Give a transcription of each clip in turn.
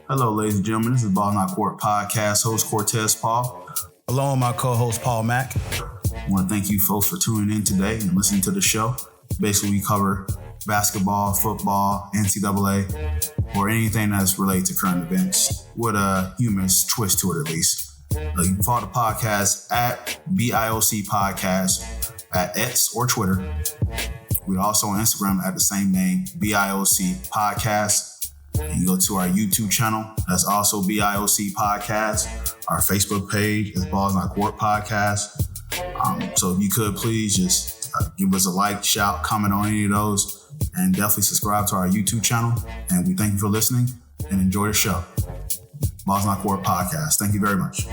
Hello, ladies and gentlemen. This is Ball Not Court Podcast host Cortez Paul. Along with my co-host Paul Mack. I want to thank you folks for tuning in today and listening to the show. Basically, we cover basketball, football, NCAA, or anything that's related to current events with a humorous twist to it, at least. You can follow the podcast at BIOC Podcast at X or Twitter. We're also on Instagram at the same name, BIOC Podcast. You go to our YouTube channel, that's also BIOC Podcast. Our Facebook page is Balls Not Court Podcast. So if you could please just give us a like, shout, comment on any of those, and definitely subscribe to our YouTube channel. And we thank you for listening and enjoy the show. Balls Not Court Podcast. Thank you very much.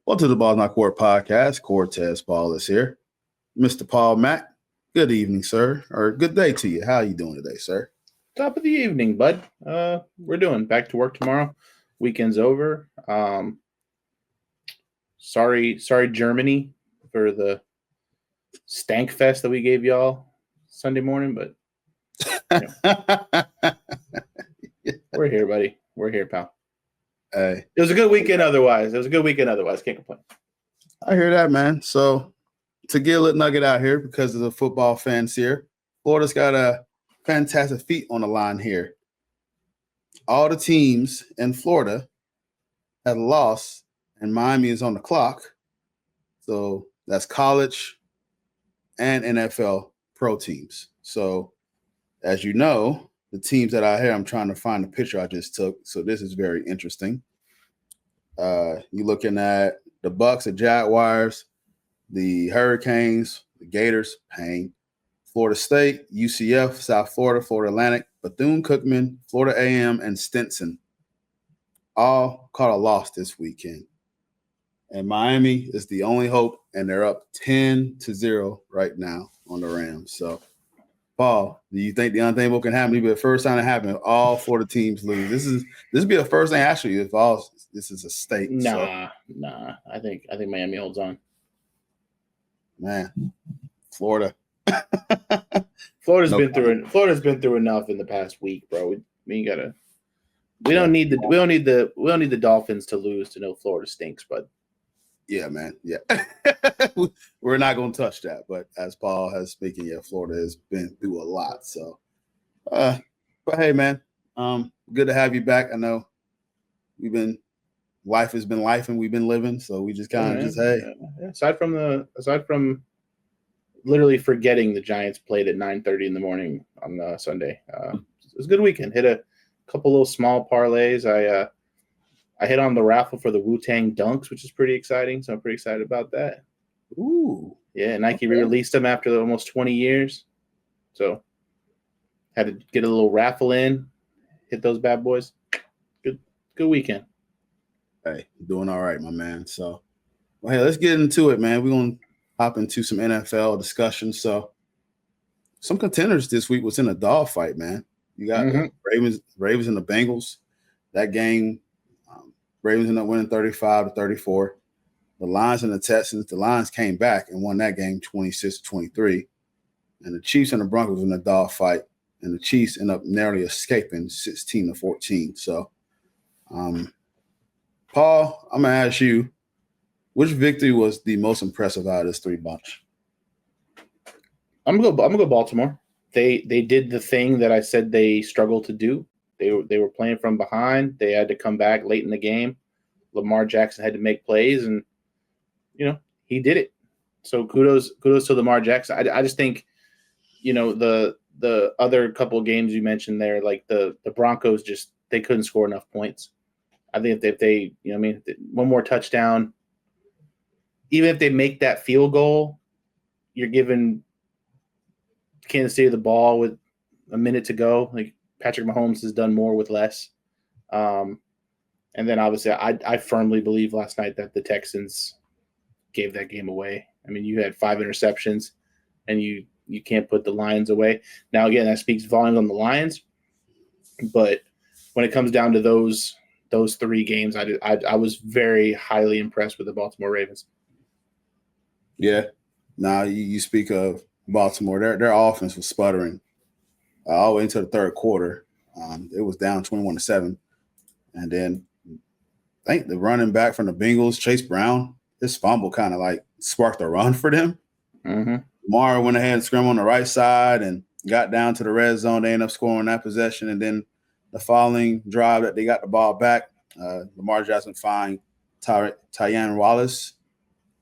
Welcome to the Balls Not Court Podcast. Cortez Paul is here. Mr. Paul Mack, good evening, sir. Or good day to you. How are you doing today, sir? Top of the evening, bud. We're doing back to work tomorrow. Weekend's over. Sorry, Germany, for the stank fest that we gave y'all Sunday morning, but we're here, buddy. We're here, pal. Hey. It was a good weekend otherwise. Can't complain. I hear that, man. So to get a little nugget out here because of the football fans here, Florida's got a fantastic feat on the line here. All the teams in Florida had lost, and Miami is on the clock. So that's college and NFL pro teams. So as you know, the teams that are here, I'm trying to find the picture I just took. So this is very interesting. You're looking at the Bucks, the Jaguars, the Hurricanes, the Gators, Pain, Florida State, UCF, South Florida, Florida Atlantic, Bethune-Cookman, Florida A&M, and Stinson all caught a loss this weekend. And Miami is the only hope, and they're up 10-0 right now on the Rams. So, Paul, do you think the unthinkable can happen? It'll be the first time it happened. All Florida teams lose. This will be the first thing actually if all this is a state. Nah. I think Miami holds on. Man, Florida. Florida's been through enough in the past week, bro. We don't need the Dolphins to lose to know Florida stinks, but yeah, man. Yeah. We're not going to touch that. But as Paul has speaking, yeah, Florida has been through a lot. So, but hey, man, good to have you back. I know life has been life and we've been living. So we just kind of Yeah. Aside from literally forgetting the Giants played at 9:30 in the morning on Sunday, it was a good weekend. Hit a couple little small parlays. I hit on the raffle for the Wu-Tang Dunks, which is pretty exciting. So I'm pretty excited about that. Ooh. Yeah, Nike re-released them after almost 20 years. So had to get a little raffle in, hit those bad boys. Good weekend. Hey, doing all right, my man. So, well, hey, let's get into it, man. We're going to hop into some NFL discussion. So some contenders this week was in a dogfight, man. You got Ravens and the Bengals. That game, Ravens ended up winning 35-34. The Lions and the Texans, the Lions came back and won that game 26-23. And the Chiefs and the Broncos in a dogfight, and the Chiefs end up narrowly escaping 16-14. So, Paul, I'm going to ask you, which victory was the most impressive out of this three bunch? I'm gonna go Baltimore. They did the thing that I said they struggled to do. They were playing from behind. They had to come back late in the game. Lamar Jackson had to make plays, and he did it. So kudos to Lamar Jackson. I just think, the other couple of games you mentioned there, like the Broncos just they couldn't score enough points. I think if they one more touchdown, even if they make that field goal, you're giving Kansas City the ball with a minute to go. Like Patrick Mahomes has done more with less. And then obviously I firmly believe last night that the Texans gave that game away. I mean, you had 5 interceptions and you can't put the Lions away. Now, again, that speaks volumes on the Lions, but when it comes down to those 3 games, I was very highly impressed with the Baltimore Ravens. Yeah. Now you speak of Baltimore. Their offense was sputtering all the way into the third quarter. It was down 21-7. And then I think the running back from the Bengals, Chase Brown, his fumble kind of like sparked a run for them. Mm-hmm. Mara went ahead and scrambled on the right side and got down to the red zone. They ended up scoring that possession. And then the following drive that they got the ball back, Lamar Jackson find Tyan Wallace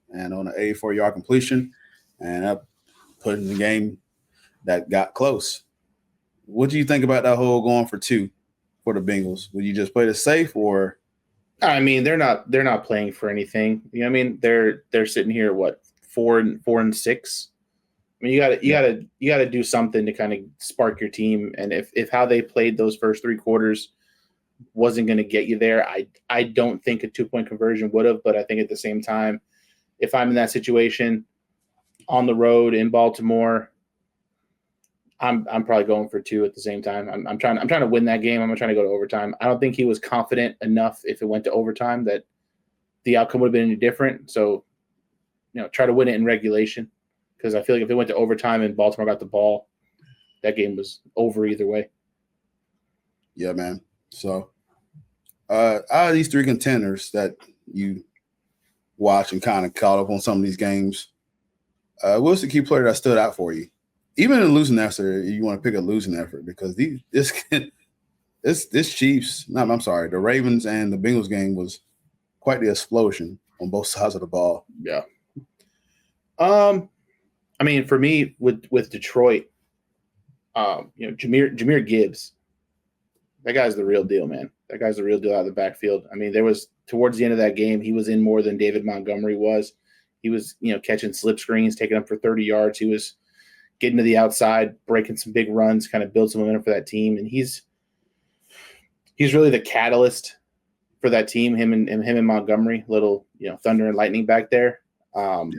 and on an 84-yard completion and up putting the game that got close. What do you think about that whole going for 2 for the Bengals? Would you just play it safe or? I mean, they're not playing for anything. You know what I mean? They're sitting here, what, 4-6? I mean, you gotta do something to kind of spark your team. And if how they played those first 3 quarters wasn't going to get you there, I don't think a 2-point conversion would have. But I think at the same time, if I'm in that situation on the road in Baltimore, I'm probably going for 2 at the same time. I'm trying to win that game. I'm not trying to go to overtime. I don't think he was confident enough if it went to overtime that the outcome would have been any different. So, try to win it in regulation, because I feel like if it went to overtime and Baltimore got the ball, that game was over either way. Yeah, man. So out of these 3 contenders that you watch and kind of caught up on some of these games, what's the key player that stood out for you? Even in a losing effort, you want to pick a losing effort, because the Ravens and the Bengals game was quite the explosion on both sides of the ball. Yeah. I mean, for me with Detroit, Jahmyr Gibbs, that guy's the real deal, man. That guy's the real deal out of the backfield. I mean, there was towards the end of that game, he was in more than David Montgomery was. He was, catching slip screens, taking them for 30 yards. He was getting to the outside, breaking some big runs, kind of build some momentum for that team. And he's really the catalyst for that team, him and Montgomery, little, thunder and lightning back there. And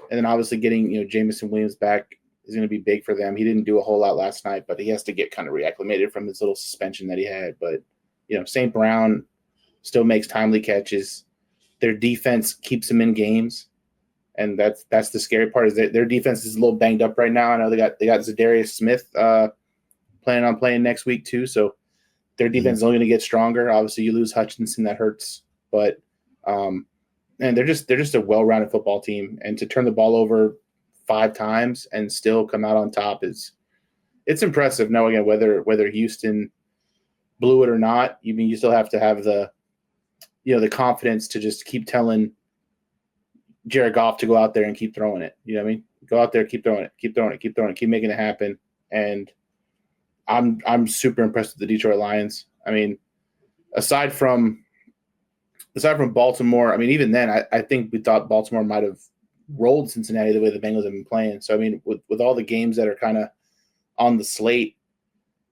then obviously getting, Jameson Williams back is going to be big for them. He didn't do a whole lot last night, but he has to get kind of reacclimated from his little suspension that he had. But, St. Brown still makes timely catches. Their defense keeps them in games. And that's the scary part, is that their defense is a little banged up right now. I know they got Zadarius Smith planning on playing next week too. So their defense is only going to get stronger. Obviously, you lose Hutchinson, that hurts. But and they're just a well-rounded football team. And to turn the ball over 5 times and still come out on top it's impressive. Now again, whether Houston blew it or not, you still have to have the confidence to just keep telling Jared Goff to go out there and keep throwing it. You know what I mean? Go out there, keep throwing it, keep making it happen. And I'm super impressed with the Detroit Lions. I mean, aside from Baltimore, I mean, even then, I think we thought Baltimore might have rolled Cincinnati the way the Bengals have been playing. So, I mean, with all the games that are kind of on the slate,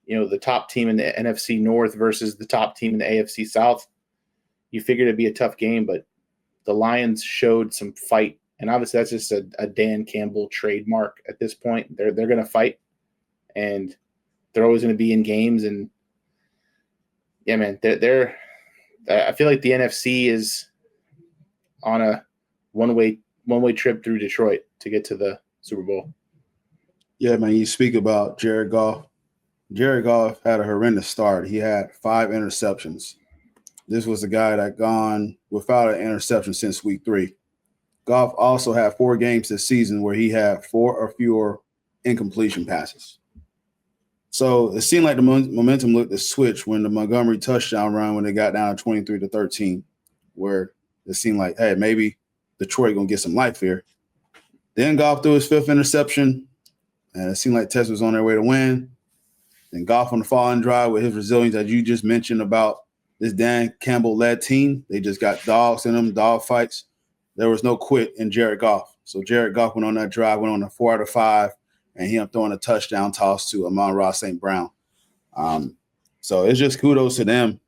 the top team in the NFC North versus the top team in the AFC South, you figured it'd be a tough game, but the Lions showed some fight. And obviously that's just a Dan Campbell trademark at this point. They're going to fight, and they're always going to be in games. And yeah, man, they're I feel like the NFC is on a one-way trip through Detroit to get to the Super Bowl. Yeah, man, you speak about Jared Goff. Jared Goff had a horrendous start. He had 5 interceptions. This was the guy that gone without an interception since week 3. Goff also had 4 games this season where he had 4 or fewer incompletion passes. So it seemed like the momentum looked to switch when the Montgomery touchdown run, when they got down 23-13, where it seemed like, hey, maybe Detroit going to get some life here. Then Goff threw his 5th interception, and it seemed like Texas was on their way to win. And Goff on the falling drive with his resilience that you just mentioned about this Dan Campbell-led team. They just got dogs in them, dog fights. There was no quit in Jared Goff. So Jared Goff went on that drive, went on a 4 out of 5, and he ended up throwing a touchdown toss to Amon-Ra St. Brown. So it's just kudos to them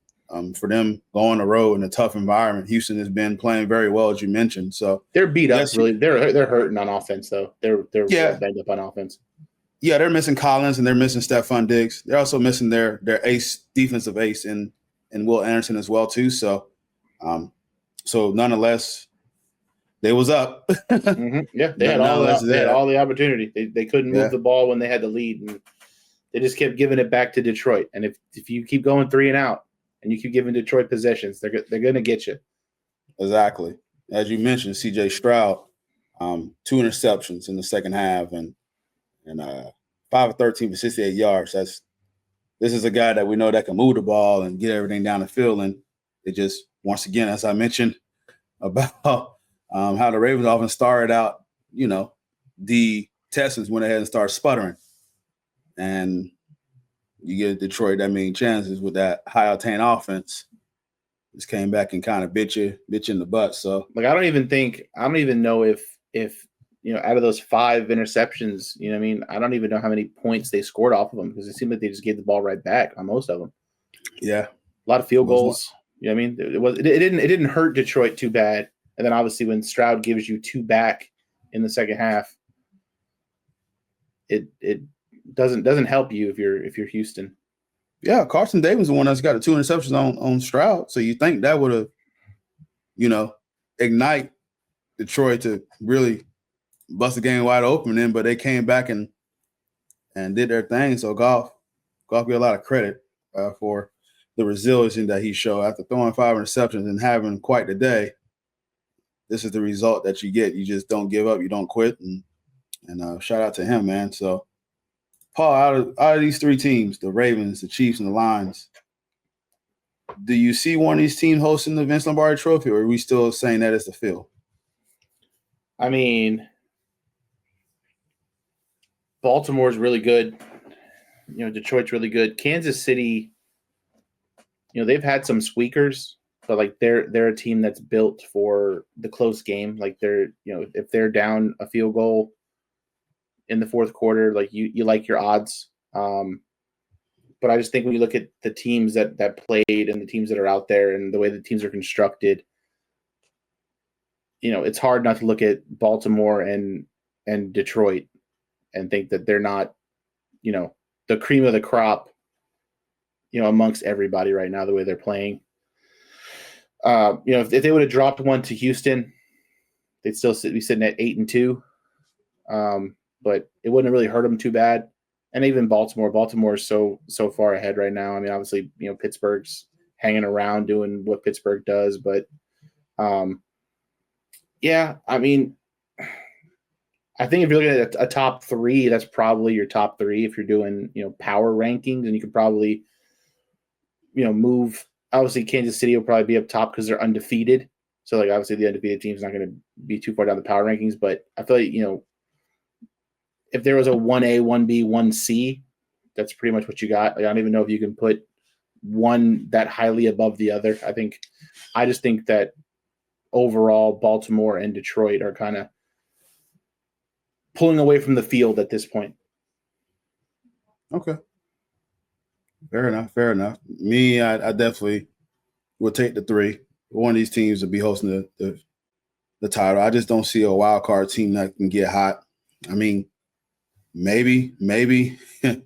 for them going on the road in a tough environment. Houston has been playing very well, as you mentioned. So they're beat up. Really, they're hurting on offense though. They're banged up on offense. Yeah, they're missing Collins and they're missing Stephon Diggs. They're also missing their ace, defensive ace, in Will Anderson as well too. So, nonetheless, they was up. Mm-hmm. Yeah, they had all the opportunity. They couldn't move the ball when they had the lead, and they just kept giving it back to Detroit. And if you keep going 3 and out and you keep giving Detroit possessions, they're going to get you. Exactly. As you mentioned, C.J. Stroud, 2 interceptions in the second half and 5 of 13 for 68 yards. This is a guy that we know that can move the ball and get everything down the field. And it just, once again, as I mentioned about how the Ravens offense started out, the Texans went ahead and started sputtering. And you get Detroit that many chances with that high-octane offense. Just came back and kind of bit you in the butt. So, I don't even know if out of those 5 interceptions, I don't even know how many points they scored off of them, because it seemed like they just gave the ball right back on most of them. Yeah, a lot of field goals. It didn't hurt Detroit too bad. And then obviously when Stroud gives you 2 back in the second half, it doesn't help you if you're Houston. Yeah, Carson Davis is the one that's got the 2 interceptions on Stroud. So you think that would have, ignite Detroit to really bust the game wide open in, but they came back and did their thing. So Goff get a lot of credit for the resilience that he showed after throwing 5 interceptions and having quite the day. This is the result that you get. You just don't give up. You don't quit. And shout out to him, man. So, Paul, out of these 3 teams, the Ravens, the Chiefs, and the Lions, do you see one of these teams hosting the Vince Lombardi Trophy, or are we still saying that it's the field? I mean, Baltimore's really good. Detroit's really good. Kansas City, they've had some squeakers, but they're a team that's built for the close game. They're, if they're down a field goal in the fourth quarter, you like your odds. But I just think when you look at the teams that played and the teams that are out there and the way the teams are constructed, it's hard not to look at Baltimore and Detroit and think that they're not, the cream of the crop, amongst everybody right now, the way they're playing. If they would have dropped one to Houston, they'd still be sitting at 8-2. But it wouldn't really hurt them too bad. And even Baltimore is so far ahead right now. I mean, obviously, Pittsburgh's hanging around doing what Pittsburgh does, but I mean, I think if you're looking at a top 3, that's probably your top 3. If you're doing, power rankings, and you could probably, move. Obviously, Kansas City will probably be up top because they're undefeated. So, obviously, the undefeated team's not going to be too far down the power rankings. But I feel like, if there was a 1A, 1B, 1C, that's pretty much what you got. I don't even know if you can put one that highly above the other. I just think that overall, Baltimore and Detroit are kind of pulling away from the field at this point. Okay. Fair enough. Me, I definitely would take the 3. One of these teams to be hosting the title. I just don't see a wild card team that can get hot. I mean, maybe a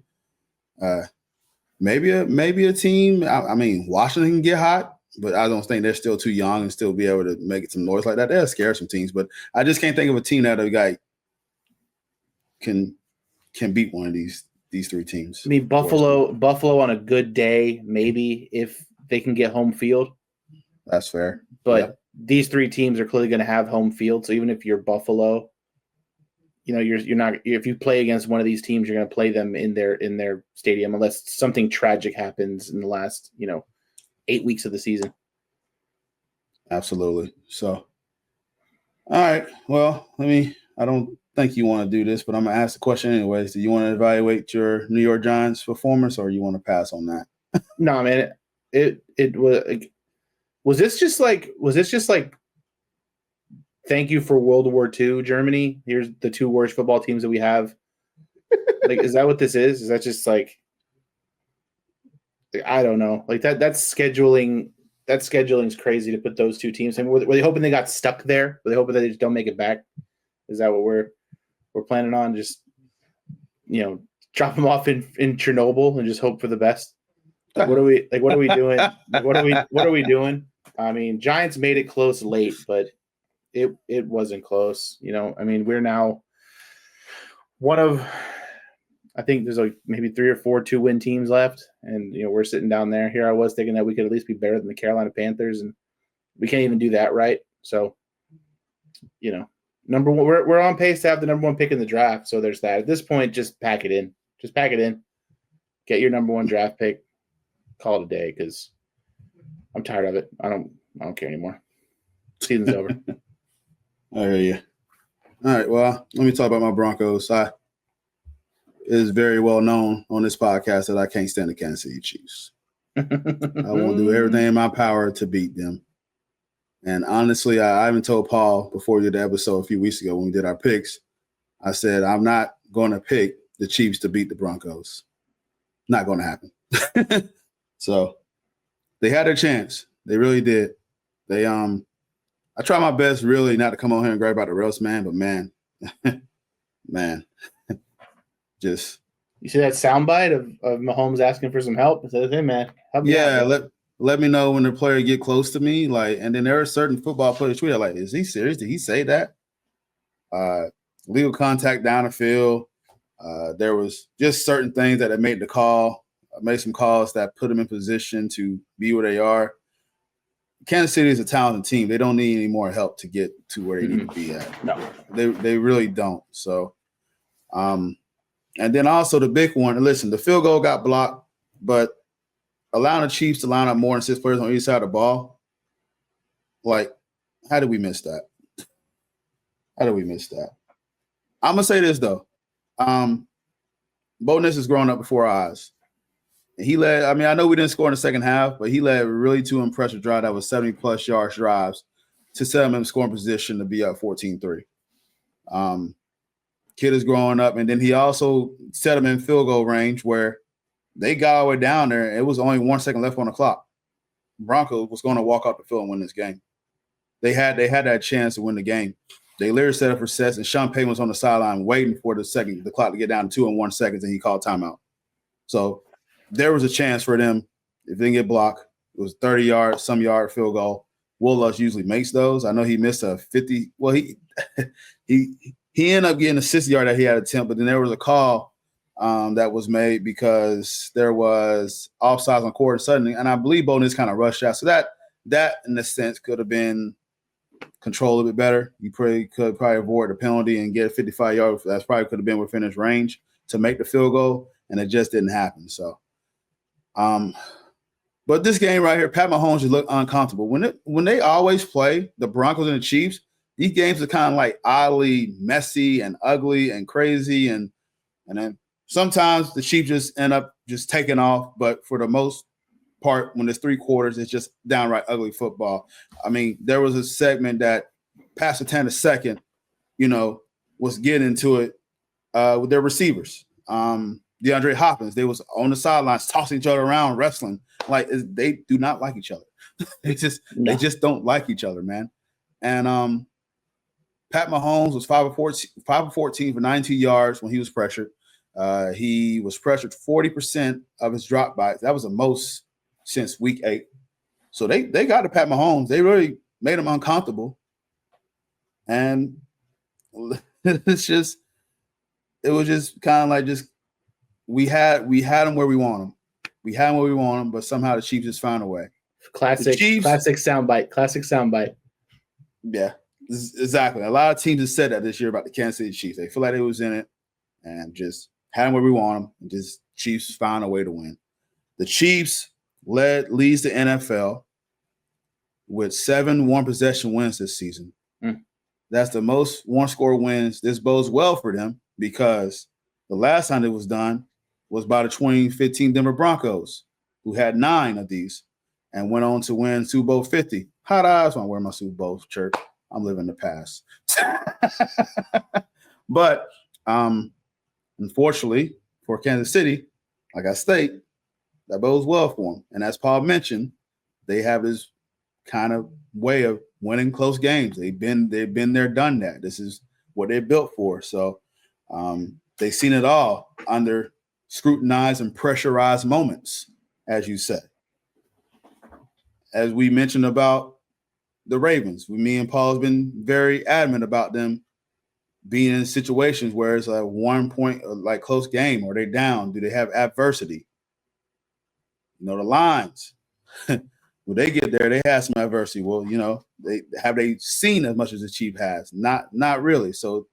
team. I mean, Washington can get hot, but I don't think they're still too young and still be able to make some noise like that. They'll scare some teams, but I just can't think of a team that a guy can beat one of these 3 teams. I mean, Buffalo on a good day, maybe, if they can get home field. That's fair. But these 3 teams are clearly going to have home field. So even if you're Buffalo, you're not. If you play against one of these teams, you're going to play them in their stadium, unless something tragic happens in the last 8 weeks of the season. Absolutely. So, all right. Well, I don't think you want to do this, but I'm gonna ask the question anyways. Do you want to evaluate your New York Giants performance, or you want to pass on that? No, man. It was. Was this just like thank you for World War II, Germany? Here's the two worst football teams that we have. Like, is that what this is? Is that just like I don't know. Like that's scheduling. That scheduling is crazy to put those two teams. I mean, were they hoping they got stuck there? Were they hoping that they just don't make it back? Is that what we're planning on? Just drop them off in Chernobyl and just hope for the best. Like, what are we doing? Like, what are we doing? I mean, Giants made it close late, but it wasn't close. I mean, we're now one of, I think there's like maybe 3 or 4 2-win teams left, and we're sitting down there. Here I was thinking that we could at least be better than the Carolina Panthers, and we can't even do that right. So, number one, we're on pace to have the number 1 pick in the draft. So there's that. At this point, just pack it in. Just pack it in. Get your number 1 draft pick. Call it a day because I'm tired of it. I don't care anymore. Season's over. I hear you. All right. Well, let me talk about my Broncos. It is very well known on this podcast that I can't stand the Kansas City Chiefs. I will do everything in my power to beat them. And honestly, I even told Paul before we did the episode a few weeks ago when we did our picks, I said, I'm not going to pick the Chiefs to beat the Broncos. Not going to happen. So they had their chance. They really did. They I try my best really not to come on here and grab about the roast, man, but man, just you see that soundbite of Mahomes asking for some help? It says, hey man, help me out, let me know when the player get close to me. Like, and then there are certain football players tweet like, is he serious? Did he say that? Legal contact down the field. There was just certain things that made the call. Made some calls that put them in position to be where they are. Kansas City is a talented team. They don't need any more help to get to where they need to be at. No, they really don't. So, and then also the big one. Listen, the field goal got blocked, but allowing the Chiefs to line up more than 6 players on each side of the ball, like, how did we miss that? How did we miss that? I'm gonna say this though. Bo Nix is growing up before our eyes. He led, I mean, I know we didn't score in the second half, but he led really 2 impressive drives that was 70-plus yards drives to set him in scoring position to be up 14-3. Kid is growing up, and then he also set him in field goal range where they got all the way down there. It was only 1 second left on the clock. Broncos was going to walk out the field and win this game. They had that chance to win the game. They literally set up for sets, and Sean Payton was on the sideline waiting for the clock to get down to 2 and 1 seconds, and he called timeout. So there was a chance for them if they didn't get blocked. It was 30-yard, some yard field goal. Will Lutz usually makes those. I know he missed a 50. Well, he ended up getting a 60-yard that he had attempt, but then there was a call that was made because there was offsides on court suddenly, and I believe Bo Nix kind of rushed out. So that in a sense could have been controlled a bit better. You could avoid the penalty and get a 55-yard. That's probably could have been within his range to make the field goal, and it just didn't happen. So. But this game right here, Pat Mahomes just looked uncomfortable. When they always play the Broncos and the Chiefs, these games are kind of like oddly messy and ugly and crazy, and then sometimes the Chiefs just end up just taking off. But for the most part, when there's 3 quarters, it's just downright ugly football. I mean, there was a segment that Pastor Tanner II, was getting into it with their receivers. DeAndre Hopkins, they was on the sidelines tossing each other around, wrestling. Like, they do not like each other. They just don't like each other, man. And Pat Mahomes was 5 of 14 for 92 yards when he was pressured. He was pressured 40% of his dropbacks. That was the most since week 8. So they got to Pat Mahomes. They really made him uncomfortable. And it was just kind of like just we had him where we want him. We had him where we want him, but somehow the Chiefs just found a way. Classic soundbite. Yeah, exactly. A lot of teams have said that this year about the Kansas City Chiefs. They feel like they was in it and just had them where we want them. And just Chiefs found a way to win. The Chiefs leads the NFL with 7 one-possession wins this season. that's the most one-score wins. This bodes well for them because the last time it was done was by the 2015 Denver Broncos, who had 9 of these and went on to win Super Bowl 50. Hot eyes when I wear my Super Bowl shirt. I'm living the past. But unfortunately for Kansas City, like I state, that bodes well for them. And as Paul mentioned, they have this kind of way of winning close games. They've been there, done that. This is what they're built for. So they've seen it all under scrutinized and pressurized moments, as you said. As we mentioned about the Ravens, me and Paul has been very adamant about them being in situations where it's a 1 point, like close game, or they're down. Do they have adversity? The Lions, when they get there, they have some adversity. Well, they seen as much as the Chief has? Not really. So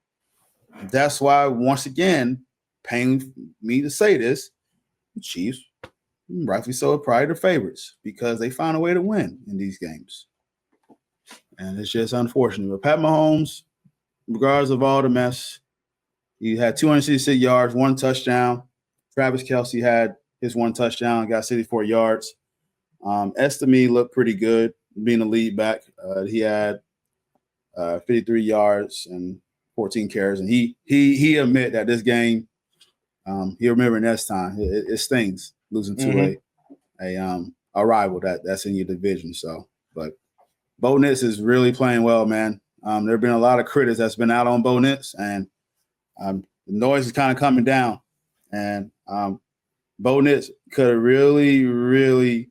that's why, once again, pain me to say this, the Chiefs, rightfully so, are probably the favorites because they found a way to win in these games. And it's just unfortunate. But Pat Mahomes, regardless of all the mess, he had 266 yards, 1 touchdown. Travis Kelce had his 1 touchdown, got 64 yards. Estime looked pretty good being a lead back. He had 53 yards and 14 carries. And he admit that this game, he'll remember next time. It stings losing to a rival that's in your division. So, but Bo Nix is really playing well, man. There have been a lot of critics that's been out on Bo Nix, and the noise is kind of coming down. And Bo Nix could have really, really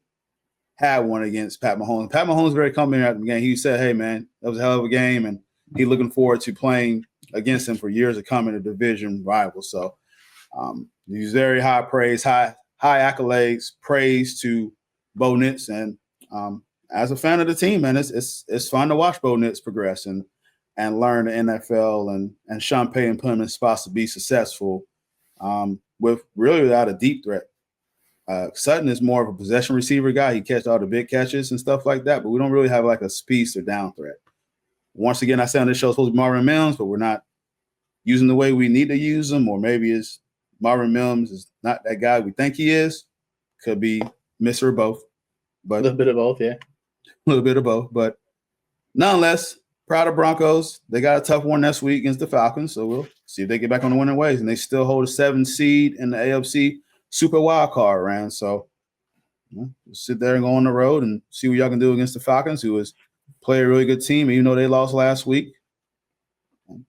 had one against Pat Mahomes. Pat Mahomes very confident after the game. He said, "Hey, man, that was a hell of a game," and he's looking forward to playing against him for years to come in a division rival. So he's very high praise, high accolades, praise to Bo Nix. And as a fan of the team, man, it's fun to watch Bo Nix progress and learn the NFL and Sean Payton put him in spots to be successful without a deep threat. Sutton is more of a possession receiver guy. He catches all the big catches and stuff like that, but we don't really have like a speedster down threat. Once again, I say on this show it's supposed to be Marvin Mims, but we're not using the way we need to use them, or maybe it's Marvin Mims is not that guy we think he is. Could be Mr. or both. But a little bit of both, yeah. A little bit of both. But nonetheless, proud of Broncos. They got a tough one next week against the Falcons, so we'll see if they get back on the winning ways. And they still hold a 7 seed in the AFC Super Wild Card round. So we'll sit there and go on the road and see what y'all can do against the Falcons, who is play a really good team, even though they lost last week.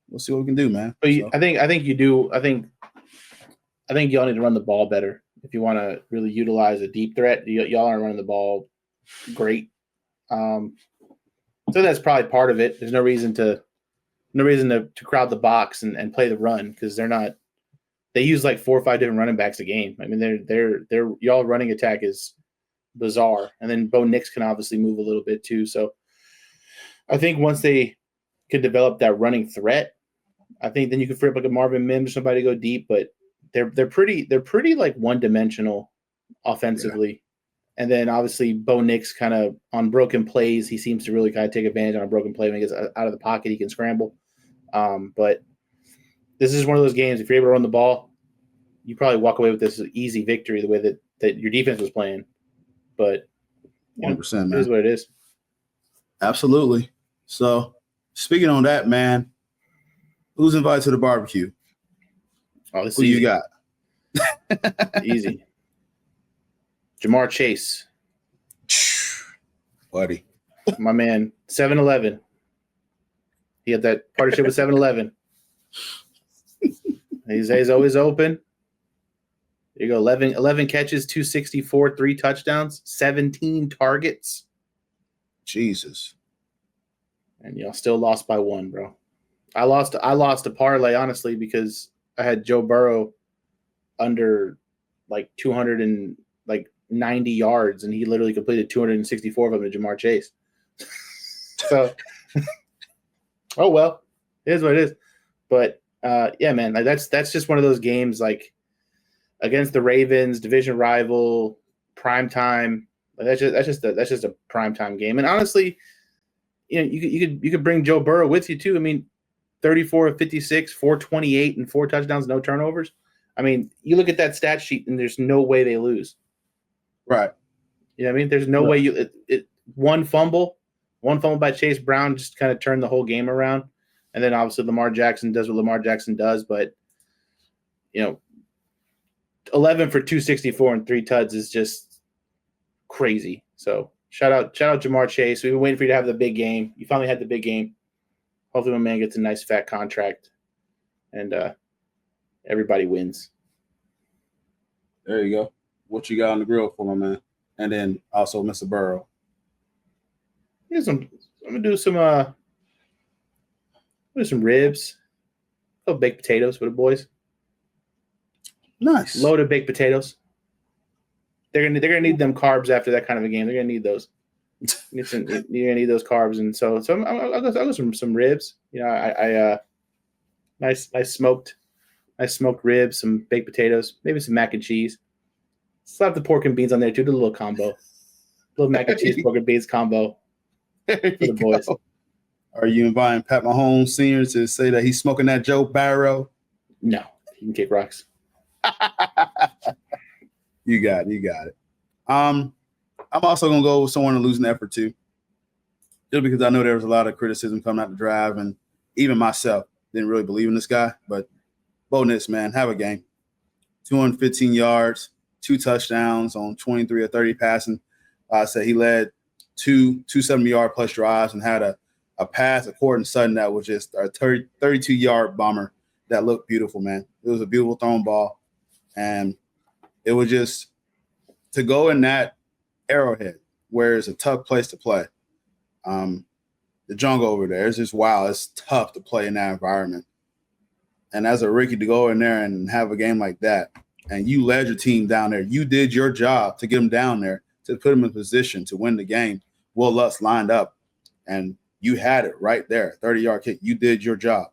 We'll see what we can do, man. But I think you do. I think y'all need to run the ball better if you want to really utilize a deep threat. Y'all aren't running the ball great. So that's probably part of it. There's no reason to crowd the box and play the run, because they're not. They use like 4 or 5 different running backs a game. I mean, they're y'all running attack is bizarre, and then Bo Nix can obviously move a little bit too. So I think once they could develop that running threat, I think then you could free up like a Marvin Mims, somebody to go deep. But they're pretty like one dimensional offensively. Yeah. And then obviously Bo Nix kind of on broken plays, he seems to really kind of take advantage on a broken play when he gets out of the pocket. He can scramble. But this is one of those games, if you're able to run the ball, you probably walk away with this easy victory the way that your defense was playing. But 100%, man. It is what it is. Absolutely. So speaking on that, man, who's invited to the barbecue? Oh, this Who easy. You got? Easy. Jamar Chase. Buddy. My man, 7-Eleven. He had that partnership with 7-Eleven. He's always open. There you go. 11 catches, 264, 3 touchdowns, 17 targets. Jesus. And y'all still lost by 1, bro. I lost a parlay, honestly, because I had Joe Burrow under like 290 yards, and he literally completed 264 of them to Jamar Chase. So, oh well, it is what it is. But yeah, man, like that's just one of those games, like against the Ravens, division rival, prime time. Like that's just a prime time game. And honestly, you could bring Joe Burrow with you too. I mean, 34 of 56, 428, and 4 touchdowns, no turnovers. I mean, you look at that stat sheet, and there's no way they lose. Right. You know what I mean? There's no way one fumble by Chase Brown just kind of turned the whole game around. And then obviously Lamar Jackson does what Lamar Jackson does, but 11 for 264 and 3 tuds is just crazy. So shout out Jamar Chase. We've been waiting for you to have the big game. You finally had the big game. Hopefully my man gets a nice fat contract and everybody wins. There you go. What you got on the grill for my man? And then also Mr. Burrow. I'm gonna do some ribs. A couple baked potatoes for the boys. Nice. Load of baked potatoes. They're gonna need them carbs after that kind of a game. They're gonna need those. You're gonna need those carbs, and so I'll go some ribs. Nice smoked ribs, some baked potatoes, maybe some mac and cheese. Slap the pork and beans on there too. Do a little combo, little mac and cheese, pork and beans combo for the boys. Are you inviting Pat Mahomes Sr. to say that he's smoking that Joe Burrow? No, he can kick rocks. You got it. I'm also gonna go with someone to lose an effort too, just because I know there was a lot of criticism coming out the drive, and even myself didn't really believe in this guy. But Bo Nix, man, have a game. 215 yards, 2 touchdowns on 23 or 30 passing. I said he led two 70-yard plus drives and had a pass, according to Sutton, that was just a 32-yard bomber that looked beautiful, man. It was a beautiful thrown ball, and it was just to go in that Arrowhead, where it's a tough place to play. The jungle over there is just wow. It's tough to play in that environment. And as a rookie, to go in there and have a game like that, and you led your team down there, you did your job to get them down there, to put them in position to win the game. Will Lutz lined up, and you had it right there, 30-yard kick. You did your job.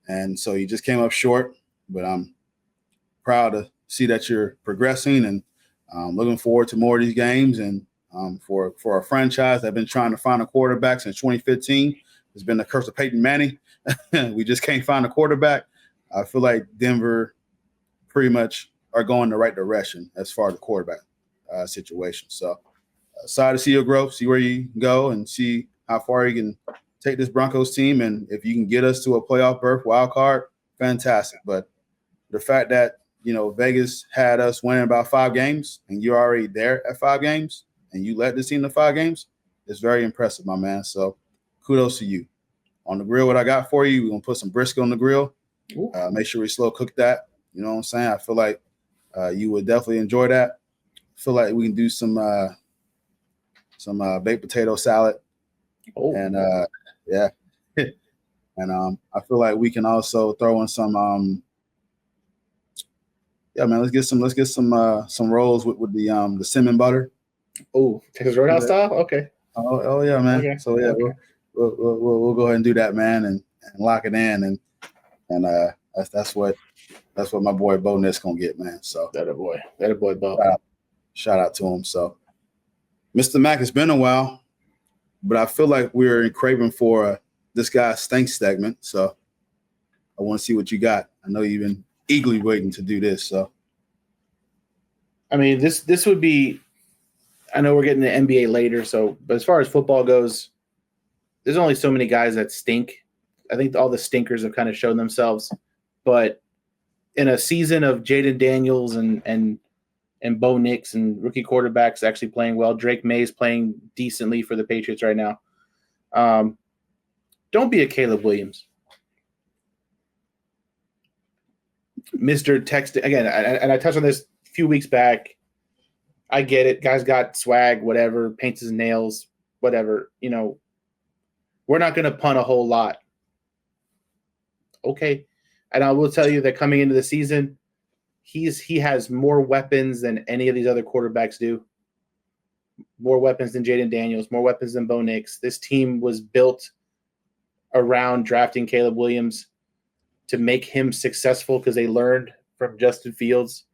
And so you just came up short, but I'm proud to see that you're progressing, and looking forward to more of these games. And for a franchise that's been trying to find a quarterback since 2015, it's been the curse of Peyton Manning. We just can't find a quarterback. I feel like Denver pretty much are going the right direction as far as the quarterback situation. So excited to see your growth, see where you go, and see how far you can take this Broncos team. And if you can get us to a playoff berth, wild card, fantastic. But the fact that, Vegas had us winning about 5 games and you're already there at 5 games and you led this team to 5 games, is very impressive, my man. So kudos to you. On the grill, what I got for you, we're going to put some brisket on the grill. Make sure we slow cook that. You know what I'm saying? I feel like you would definitely enjoy that. I feel like we can do some baked potato salad. And yeah. And I feel like we can also throw in some let's get some rolls with the cinnamon butter. Oh, Texas Roadhouse style? Okay. Oh yeah, man. Okay. So yeah, okay. We'll go ahead and do that, man, and lock it in, and that's what my boy Bo Nix gonna get, man. So that a boy Bo. Shout out to him. So Mr. Mack, it's been a while, but I feel like we're craving for this guy's stink segment. So I want to see what you got. I know you've been eagerly waiting to do this. So I mean, this would be. I know we're getting the NBA later, but as far as football goes, there's only so many guys that stink. I think all the stinkers have kind of shown themselves. But in a season of Jaden Daniels and Bo Nix and rookie quarterbacks actually playing well, Drake May's playing decently for the Patriots right now. Don't be a Caleb Williams. Mr. Text again, and I touched on this a few weeks back. I get it. Guy's got swag, whatever, paints his nails, whatever. We're not going to punt a whole lot. Okay. And I will tell you that coming into the season, he has more weapons than any of these other quarterbacks do. More weapons than Jaden Daniels, more weapons than Bo Nix. This team was built around drafting Caleb Williams to make him successful because they learned from Justin Fields.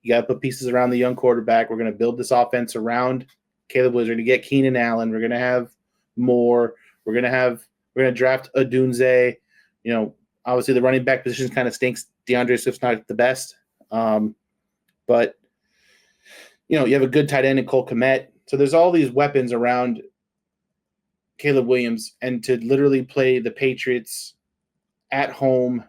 You got to put pieces around the young quarterback. We're going to build this offense around Caleb Williams. We're going to get Keenan Allen. We're going to have Moore. We're gonna draft Odunze. You know, obviously the running back position kind of stinks. DeAndre Swift's not the best, but you know, you have a good tight end in Cole Kmet. So there's all these weapons around Caleb Williams, and to literally play the Patriots at home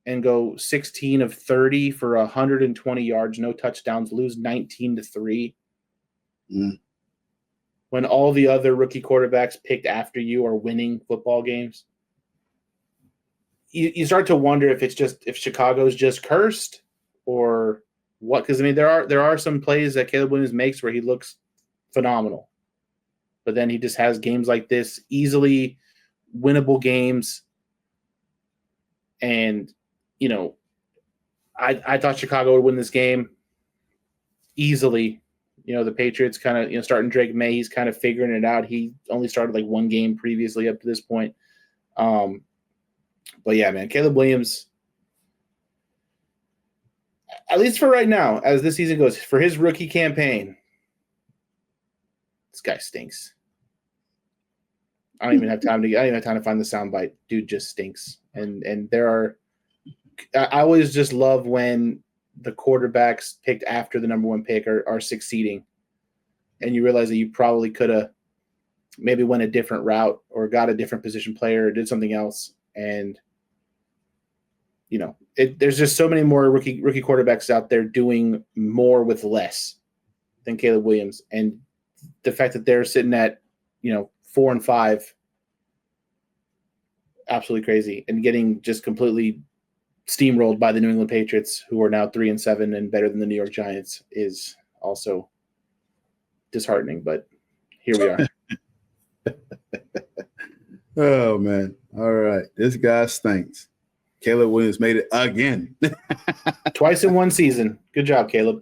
and go 16 of 30 for 120 yards, no touchdowns, lose 19-3. When all the other rookie quarterbacks picked after you are winning football games, you start to wonder if Chicago's just cursed or what. Because I mean, there are some plays that Caleb Williams makes where he looks phenomenal, but then he just has games like this, easily winnable games. And you know, I thought Chicago would win this game easily. You know, the Patriots kind of, you know, starting Drake May, he's kind of figuring it out. He only started like one game previously up to this point. But yeah, man, Caleb Williams, at least for right now, as this season goes, for his rookie campaign, this guy stinks. I don't even have time to find the soundbite. Dude just stinks. And there are, I always just love when the quarterbacks picked after the number one pick are succeeding, and you realize that you probably could have maybe went a different route or got a different position player or did something else. And you know, there's just so many more rookie quarterbacks out there doing more with less than Caleb Williams, and the fact that they're sitting at, you know, 4 and 5, absolutely crazy, and getting just completely steamrolled by the New England Patriots, who are now 3 and 7 and better than the New York Giants, is also disheartening. But here we are. Oh man! All right, this guy stinks. Caleb Williams made it again. Twice in one season. Good job, Caleb.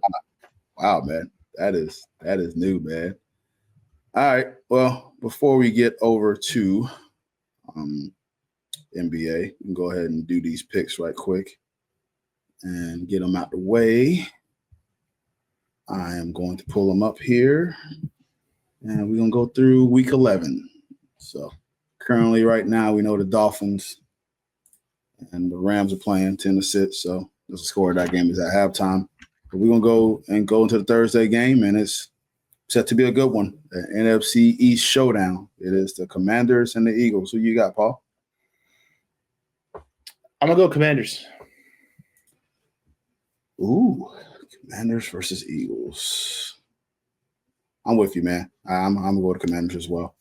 Wow, man, that is new, man. All right. Well, before we get over to NBA, we can go ahead and do these picks right quick and get them out the way. I am going to pull them up here, and we're going to go through week 11. So currently right now we know the Dolphins and the Rams are playing 10-6. So the score of that game is at halftime. But we're going to go into the Thursday game, and it's set to be a good one. The NFC East showdown. It is the Commanders and the Eagles. Who you got, Paul? I'm going to go Commanders. Ooh, Commanders versus Eagles. I'm with you, man. I'm going to go to Commanders as well.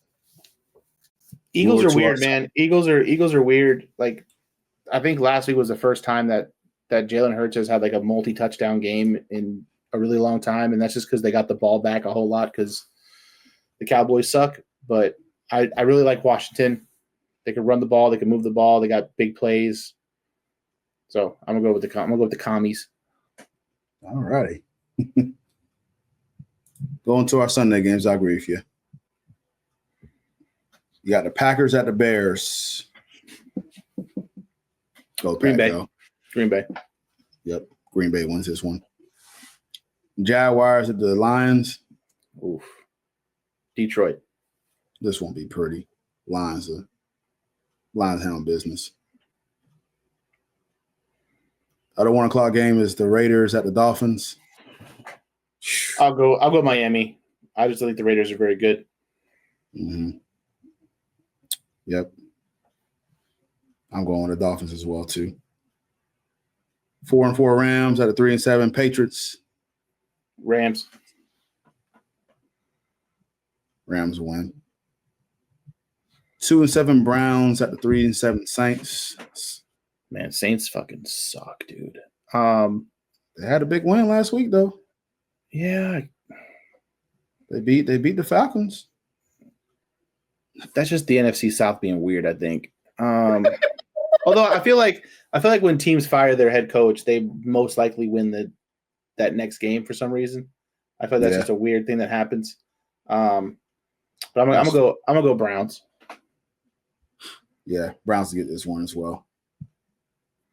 Eagles are weird, man. Eagles are weird. Like, I think last week was the first time that Jalen Hurts has had like a multi-touchdown game in a really long time, and that's just because they got the ball back a whole lot because the Cowboys suck. But I really like Washington. They can run the ball. They can move the ball. They got big plays. So I'm gonna go with the commies. All righty. Going to our Sunday games, I agree with you. You got the Packers at the Bears. Go Green Pack, Bay. go. Green Bay. Yep. Green Bay wins this one. Jaguars at the Lions. Oof. Detroit. This won't be pretty. Lions handle business. Other 1 o'clock game is the Raiders at the Dolphins. I'll go Miami. I just think the Raiders are very good. Mm-hmm. Yep. I'm going with the Dolphins as well, too. 4-4 Rams at the 3-7 Patriots. Rams win. 2-7 Browns at the 3-7 Saints. Man, Saints fucking suck, dude. They had a big win last week, though. Yeah. They beat the Falcons. That's just the NFC South being weird, I think. Although I feel like when teams fire their head coach, they most likely win that next game for some reason. I feel like that's just a weird thing that happens. But I'm gonna go Browns. Yeah, Browns to get this one as well.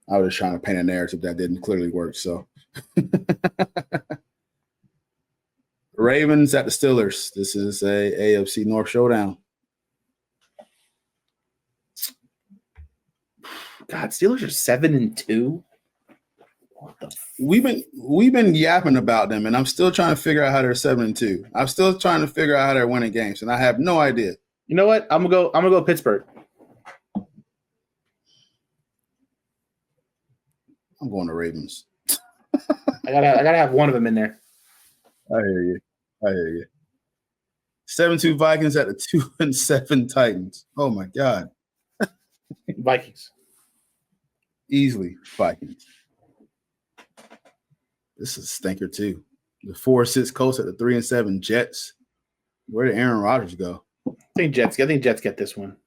I was just trying to paint a narrative that didn't clearly work. So, Ravens at the Steelers. This is a AFC North showdown. God, Steelers are 7-2. What the? We've been yapping about them, and I'm still trying to figure out how they're 7-2. I'm still trying to figure out how they're winning games, and I have no idea. You know what? I'm gonna go Pittsburgh. I'm going to Ravens. I gotta have one of them in there. I hear you. 7-2 Vikings at the 2-7 Titans. Oh my God. Vikings. Easily Vikings. This is a stinker too. The 4-6 Colts at the 3-7 Jets. Where did Aaron Rodgers go? I think Jets get this one.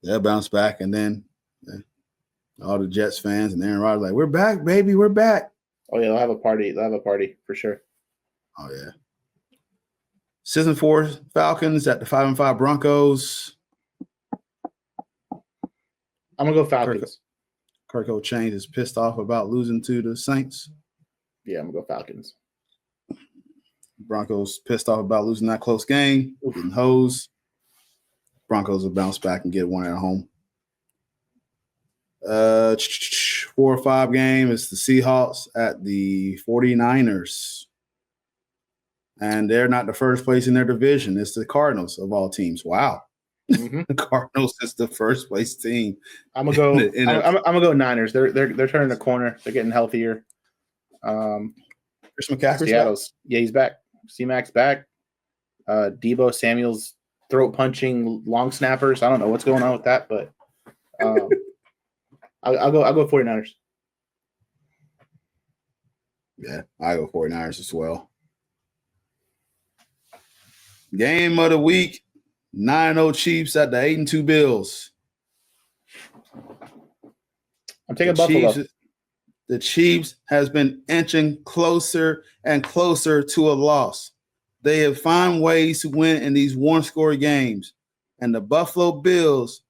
They'll bounce back, and then all the Jets fans and Aaron Rodgers like, we're back, baby, we're back. Oh yeah, they'll have a party. They'll have a party for sure. Oh yeah. 6-4 Falcons at the 5-5 Broncos. I'm gonna go Falcons. Kirk O'Chain is pissed off about losing to the Saints. Yeah, I'm gonna go Falcons. Broncos pissed off about losing that close game, getting hosed. Broncos will bounce back and get one at home. 4-5 game is the Seahawks at the 49ers. And they're not the first place in their division. It's the Cardinals of all teams. Wow. Mm-hmm. The Cardinals is the first place team. I'm gonna go. I'm gonna go Niners. They're turning the corner. They're getting healthier. Chris McCaffrey's Seattle's back. Yeah, he's back. C-Mac's back. Debo Samuel's throat punching long snappers. I don't know what's going on with that, but I'll go 49ers. Yeah, I go 49ers as well. Game of the week, 9-0 Chiefs at the 8-2 Bills. I'm taking Buffalo. The Chiefs has been inching closer and closer to a loss. They have found ways to win in these one-score games. And the Buffalo Bills,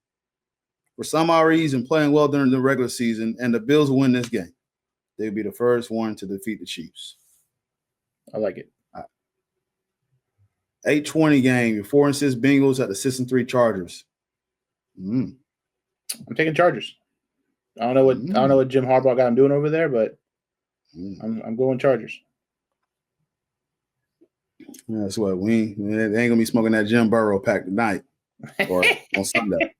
for some odd reason, playing well during the regular season, and the Bills will win this game. They'll be the first one to defeat the Chiefs. I like it. 8-20 game, your 4-6 Bengals at the 6-3 Chargers. I'm taking Chargers. I don't know what Jim Harbaugh got him doing over there, but I'm going Chargers. Yeah, that's what they ain't gonna be smoking that Jim Burrow pack tonight or on Sunday.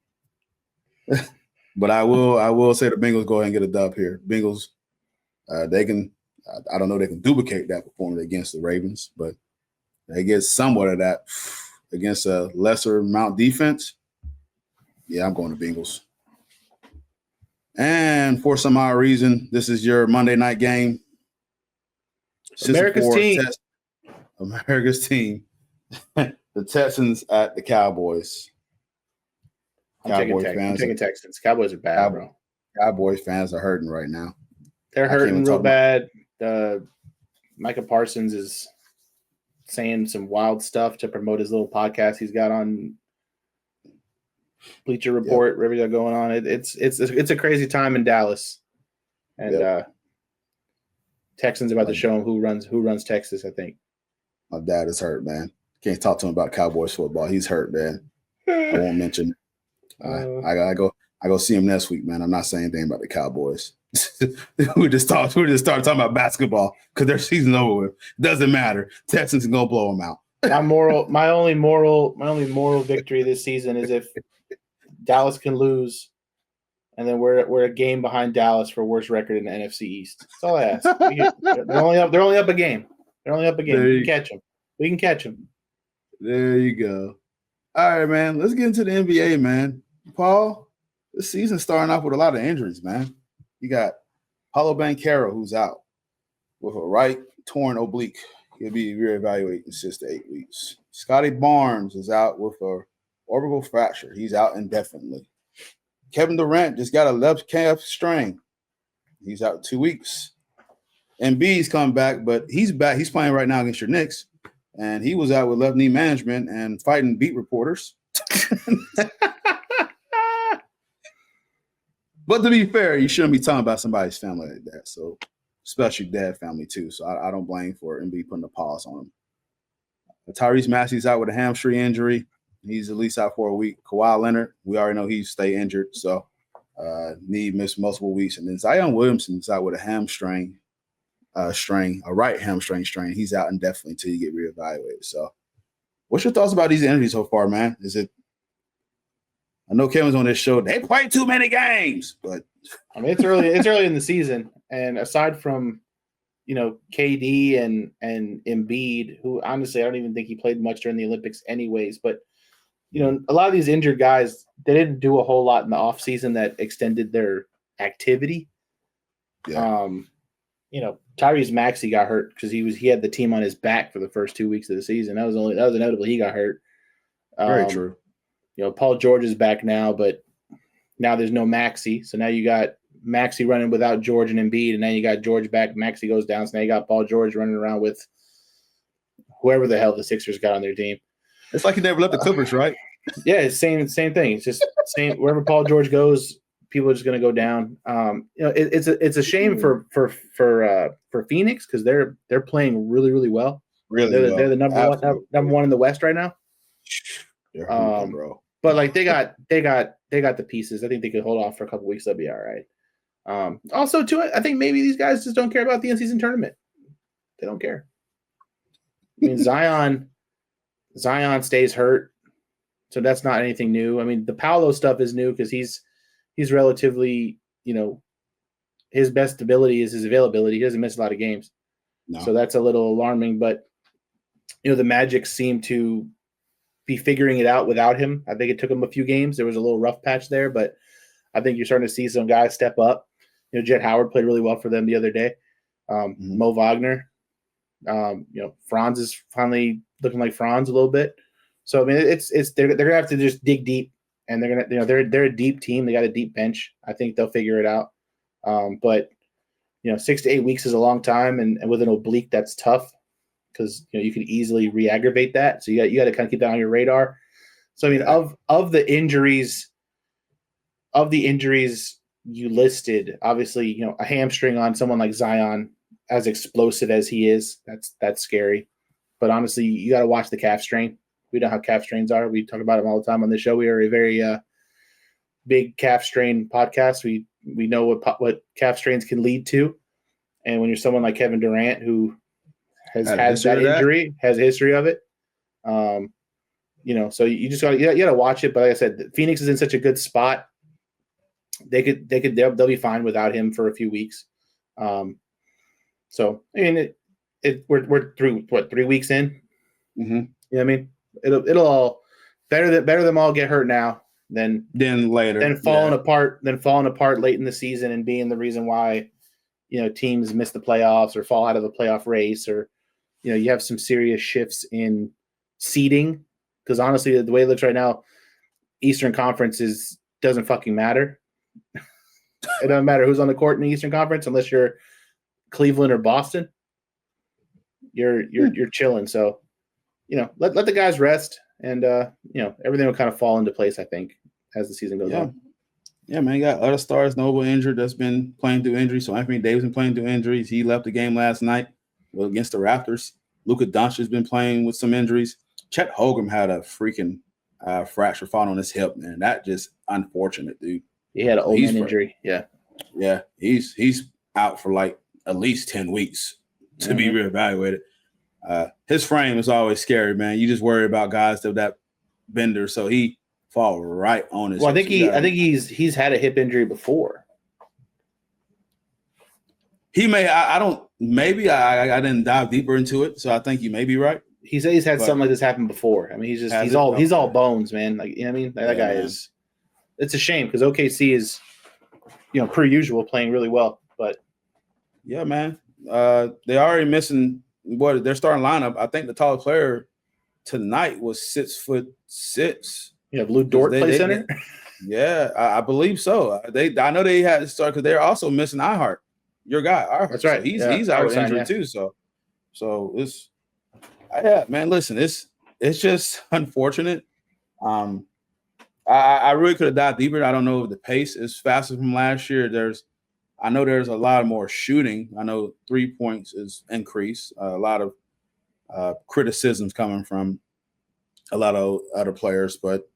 But I will say the Bengals go ahead and get a dub here. Bengals, they can. I don't know they can duplicate that performance against the Ravens, but they get somewhat of that against a lesser amount defense. Yeah, I'm going to Bengals. And for some odd reason, this is your Monday night game. America's team. America's team. The Texans at the Cowboys. I'm taking Texans. Cowboys are bad, bro. Cowboys fans are hurting right now. They're hurting real bad. Micah Parsons is saying some wild stuff to promote his little podcast he's got on Bleacher Report, whatever they're going on. It's a crazy time in Dallas, and Texans about to show him who runs Texas. I think my dad is hurt, man. Can't talk to him about Cowboys football. He's hurt, man. I won't mention. I gotta go see him next week, man. I'm not saying anything about the Cowboys. we just started talking about basketball because their season's over with. Doesn't matter. Texans can go blow them out. My only moral victory this season is if Dallas can lose, and then we're a game behind Dallas for worst record in the NFC East. That's all I ask. They're only up a game. We can catch them. There you go. All right, man. Let's get into the NBA, man. Paul, this season's starting off with a lot of injuries, man. You got Paolo Banchero, who's out with a right torn oblique. He'll be reevaluated in 6 to 8 weeks. Scotty Barnes is out with a orbital fracture. He's out indefinitely. Kevin Durant just got a left calf strain. He's out 2 weeks. Embiid's coming back, but he's back. He's playing right now against your Knicks, and he was out with left knee management and fighting beat reporters. But to be fair, you shouldn't be talking about somebody's family like that. So, especially dad family too. So I don't blame for Embiid putting a pause on him. Tyrese Maxey's out with a hamstring injury. He's at least out for a week. Kawhi Leonard, we already know he's stay injured, so missed multiple weeks. And then Zion Williamson's out with a hamstring strain, a right hamstring strain. He's out indefinitely until you get reevaluated. So what's your thoughts about these injuries so far, man? I know Kevin's on this show. They played too many games, but I mean, it's early in the season. And aside from, KD and Embiid, who honestly, I don't even think he played much during the Olympics anyways, but a lot of these injured guys, they didn't do a whole lot in the offseason that extended their activity. Yeah. Tyrese Maxey got hurt because he had the team on his back for the first 2 weeks of the season. That was inevitable. He got hurt. Very true. Paul George is back now, but now there's no Maxey. So now you got Maxey running without George and Embiid, and then you got George back. Maxey goes down. So now you got Paul George running around with whoever the hell the Sixers got on their team. It's like he never left the Clippers, right? Yeah, it's same thing. It's just same wherever Paul George goes, people are just going to go down. It's a shame for Phoenix because they're playing really, really well. Really, they're the number one in the West right now. They're hooping, bro. But like they got the pieces. I think they could hold off for a couple weeks. They'll be all right. Also, too, I think maybe these guys just don't care about the in-season tournament. They don't care. I mean, Zion stays hurt, so that's not anything new. I mean, the Paolo stuff is new because he's relatively, his best ability is his availability. He doesn't miss a lot of games, so that's a little alarming. But the Magic seem to be figuring it out without him. I think it took him a few games. There was a little rough patch there, but I think you're starting to see some guys step up. Jet Howard played really well for them the other day. Mo Wagner. Franz is finally looking like Franz a little bit. So I mean, they're gonna have to just dig deep, and they're gonna they're a deep team. They got a deep bench. I think they'll figure it out. But 6 to 8 weeks is a long time, and with an oblique, that's tough because you could easily re-aggravate that. So you got to kind of keep that on your radar. So I mean, of the injuries you listed, obviously a hamstring on someone like Zion, as explosive as he is, that's scary. But honestly, you got to watch the calf strain. We know how calf strains are. We talk about them all the time on the show. We are a very big calf strain podcast. We know what calf strains can lead to. And when you're someone like Kevin Durant, who has had that injury, has a history of it, so you just got to watch it. But like I said, Phoenix is in such a good spot. They'll be fine without him for a few weeks. So I mean, we're through 3 weeks in. Mm-hmm. You know what I mean? It'll all better them all get hurt now than later, then falling apart late in the season and being the reason why teams miss the playoffs or fall out of the playoff race, or you have some serious shifts in seeding. Because honestly, the way it looks right now, Eastern Conference doesn't fucking matter. It doesn't matter who's on the court in the Eastern Conference unless you're Cleveland or Boston. You're chilling. So let the guys rest, and everything will kind of fall into place, I think, as the season goes on. Yeah, man, you got other stars, Noble injured, that's been playing through injuries. So Anthony Davis been playing through injuries. He left the game last night against the Raptors. Luka Doncic has been playing with some injuries. Chet Holmgren had a freaking fracture fall on his hip, man. That just unfortunate, dude. He had an old man injury. Yeah. Yeah, he's out for like at least 10 weeks to be reevaluated. His frame is always scary, man. You just worry about guys that bender, so he fall right on his. Well, I think he's had a hip injury before. He may. I don't. Maybe I didn't dive deeper into it, so I think you may be right. He said he's had something like this happen before. I mean, he's all bones, man. Like, you know what I mean? That guy is. It's a shame because OKC is, per usual, playing really well. But yeah, man, they're already missing their starting lineup. I think the tallest player tonight was 6'6". You have Lou Dort play center. Yeah, I believe so. I know they had to start because they're also missing iHeart. Your guy, iHeart. That's right. So he's out injured too. So it's man. Listen, it's just unfortunate. I really could have dived deeper. I don't know if the pace is faster from last year. I know there's a lot more shooting. I know 3 points is increased. A lot of criticisms coming from a lot of other players, but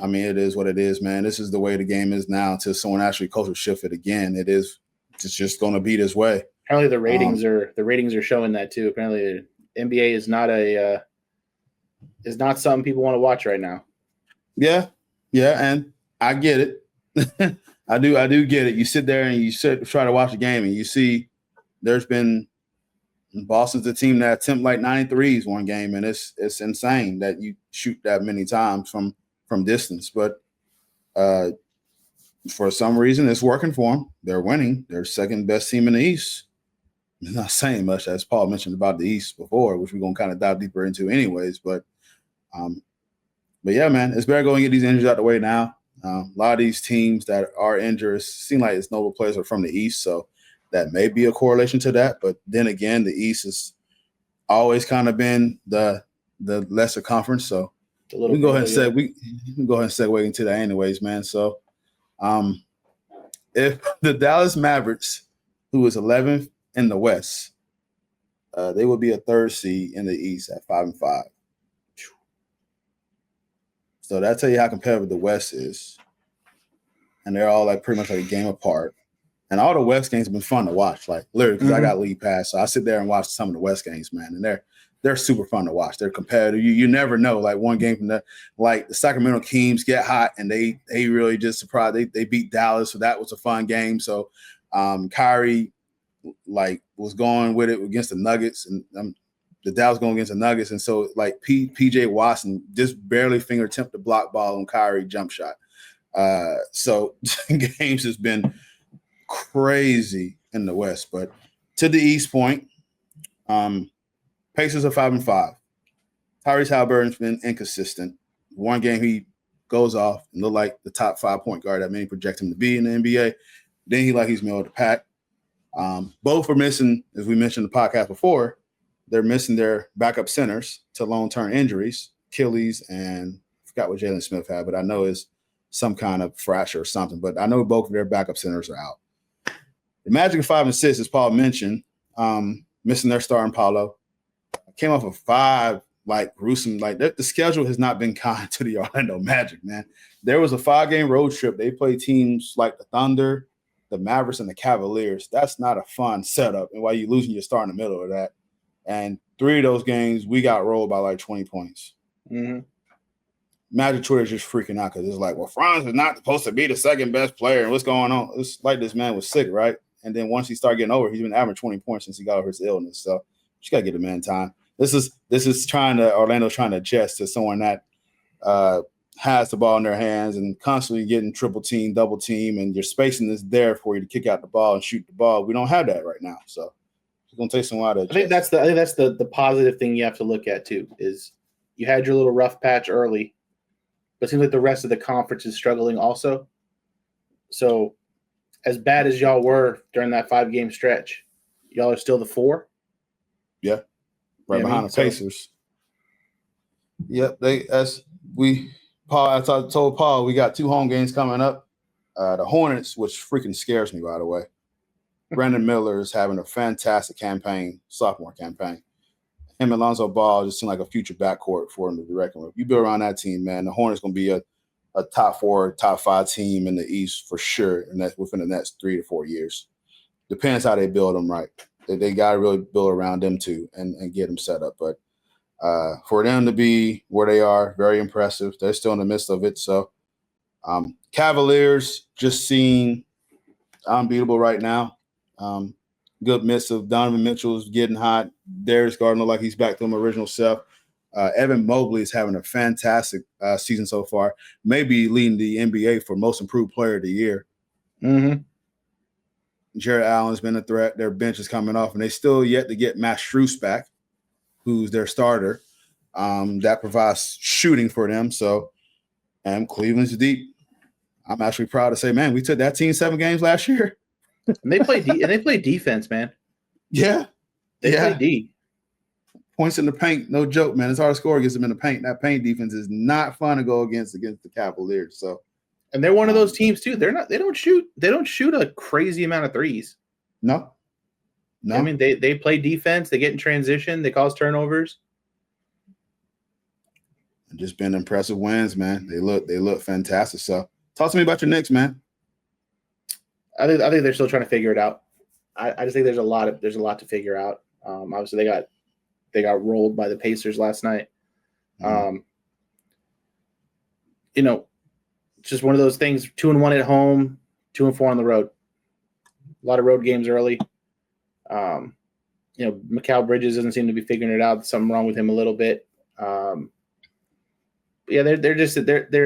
I mean, it is what it is, man. This is the way the game is now. Until someone actually culture shift it again, it's just going to be this way. Apparently, the ratings are showing that too. Apparently, the NBA is not something people want to watch right now. Yeah, and I get it. I do get it. You sit there and you try to watch the game, and you see there's been Boston's a team that attempt like 93s one game, and it's insane that you shoot that many times from distance. But for some reason, it's working for them. They're winning. They're second best team in the East. I'm not saying much, as Paul mentioned about the East before, which we're gonna kind of dive deeper into, anyways. But yeah, man, it's better going and get these injuries out the way now. A lot of these teams that are injured seem like it's notable players are from the East, so that may be a correlation to that. But then again, the East has always kind of been the lesser conference, so we can go ahead and segue into that, anyways, man. So, if the Dallas Mavericks, who is 11th in the West, they would be a third seed in the East at 5-5. So that tell you how competitive the West is. And they're all like pretty much like a game apart. And all the West games have been fun to watch, like literally, because I got league pass. So I sit there and watch some of the West games, man. And they're super fun to watch. They're competitive. You never know. Like one game from the Sacramento Kings get hot and they really just surprised. They beat Dallas, so that was a fun game. So Kyrie was going with it against the Nuggets, and the Dallas going against the Nuggets, and so like PJ Watson just barely fingertipped the block ball on Kyrie jump shot. So games has been crazy in the West, but to the East point, Pacers are 5-5. Tyrese Halliburton's been inconsistent. One game he goes off and look like the top 5 point guard that many project him to be in the NBA. Then he's middle of the pack. Both are missing, as we mentioned in the podcast before. They're missing their backup centers to long-term injuries, Achilles, and I forgot what Jalen Smith had, but I know it's some kind of fracture or something. But I know both of their backup centers are out. The Magic 5-6, as Paul mentioned, missing their starting Paulo. Came off of 5 gruesome. The schedule has not been kind to the Orlando Magic, man. There was a 5-game road trip. They play teams like the Thunder, the Mavericks, and the Cavaliers. That's not a fun setup. And while you're losing your star in the middle of that. And 3 of those games, we got rolled by 20 points. Mm-hmm. Magic Twitter is just freaking out because it's like, well, Franz is not supposed to be the second best player. And what's going on? It's like this man was sick, right? And then once he started getting over, he's been averaging 20 points since he got over his illness. So you got to get the man time. This is Orlando trying to adjust to someone that has the ball in their hands and constantly getting triple team, double team, and your spacing is there for you to kick out the ball and shoot the ball. We don't have that right now. So it's going to take some while to adjust. I think that's the positive thing you have to look at too, is you had your little rough patch early, but it seems like the rest of the conference is struggling also. So as bad as y'all were during that 5-game stretch, y'all are still the 4. Yeah. Right behind the Pacers. Yep. I told Paul we got 2 home games coming up. The Hornets, which freaking scares me, by the way. Brandon Miller is having a fantastic sophomore campaign. Him and Lonzo Ball just seem like a future backcourt for him to direct him. If you build around that team, man, the Hornets going to be a top 4, top 5 team in the East for sure, and that's within the next 3 to 4 years. Depends how they build them right. They got to really build around them too and get them set up. But for them to be where they are, very impressive. They're still in the midst of it. So Cavaliers just seem unbeatable right now. Good midst of Donovan Mitchell's getting hot. Darius Garland look like he's back to his original self. Evan Mobley is having a fantastic season so far. Maybe leading the NBA for most improved player of the year. Mm-hmm. Jared Allen's been a threat. Their bench is coming off, and they still yet to get Matt Strus back, who's their starter. That provides shooting for them. So, and Cleveland's deep. I'm actually proud to say, man, we took that team 7 games last year. And they play defense, man. Yeah. They play D. Points in the paint, no joke, man. It's hard to score against them in the paint. That paint defense is not fun to go against the Cavaliers. So, and they're one of those teams too. They don't shoot a crazy amount of threes. No. I mean, they play defense, they get in transition, they cause turnovers. Just been impressive wins, man. They look fantastic. So talk to me about your Knicks, man. I think they're still trying to figure it out. I just think there's a lot to figure out. Obviously they got rolled by the Pacers last night. Just one of those things. 2-1 at home, 2-4 on the road. A lot of road games early. Mikal Bridges doesn't seem to be figuring it out. Something wrong with him a little bit. They're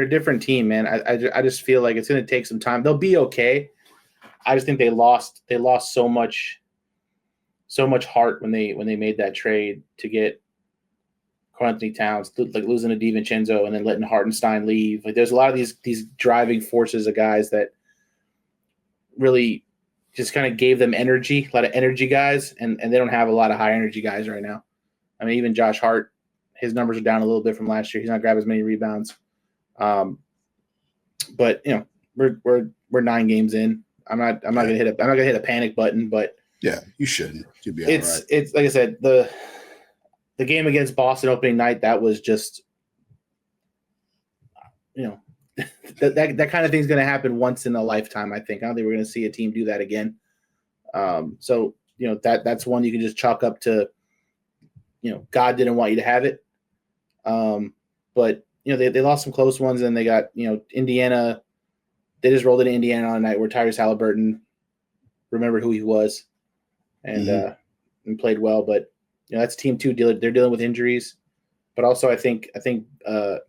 a different team, man. I just feel like it's going to take some time. They'll be okay. I just think they lost so much heart when they made that trade to get Anthony Towns, like losing to DiVincenzo and then letting Hartenstein leave. Like there's a lot of these driving forces of guys that really just kind of gave them energy, a lot of energy guys, and they don't have a lot of high energy guys right now. I mean, even Josh Hart, his numbers are down a little bit from last year. He's not grabbing as many rebounds. But we're 9 games in. I'm not gonna hit a panic button, but yeah, you shouldn't. You'll be all right. It's like I said, the game against Boston opening night, that was just that kind of thing's going to happen once in a lifetime. I think. I don't think we're going to see a team do that again. So that's one you can just chalk up to. God didn't want you to have it. But they lost some close ones, and they got Indiana. They just rolled into Indiana on a night where Tyrese Halliburton remembered who he was, and played well. But that's team 2 dealer. They're dealing with injuries, but also I think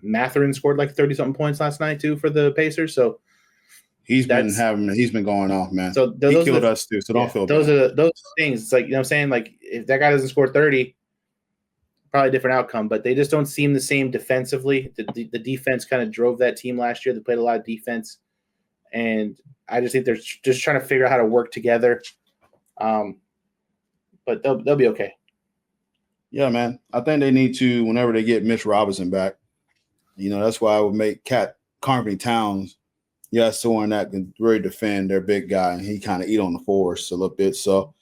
Mathurin scored like 30-something points last night too for the Pacers. So he's been going off, man. So he killed us too. So don't feel bad. Those things. It's like what I'm saying. Like if that guy doesn't score 30, probably a different outcome. But they just don't seem the same defensively. The defense kind of drove that team last year. They played a lot of defense, and I just think they're just trying to figure out how to work together. But they'll be okay. Yeah, man. I think they need to, whenever they get Mitch Robinson back, that's why I would make Carnby Towns, someone that can really defend their big guy, and he kind of eat on the force a little bit. So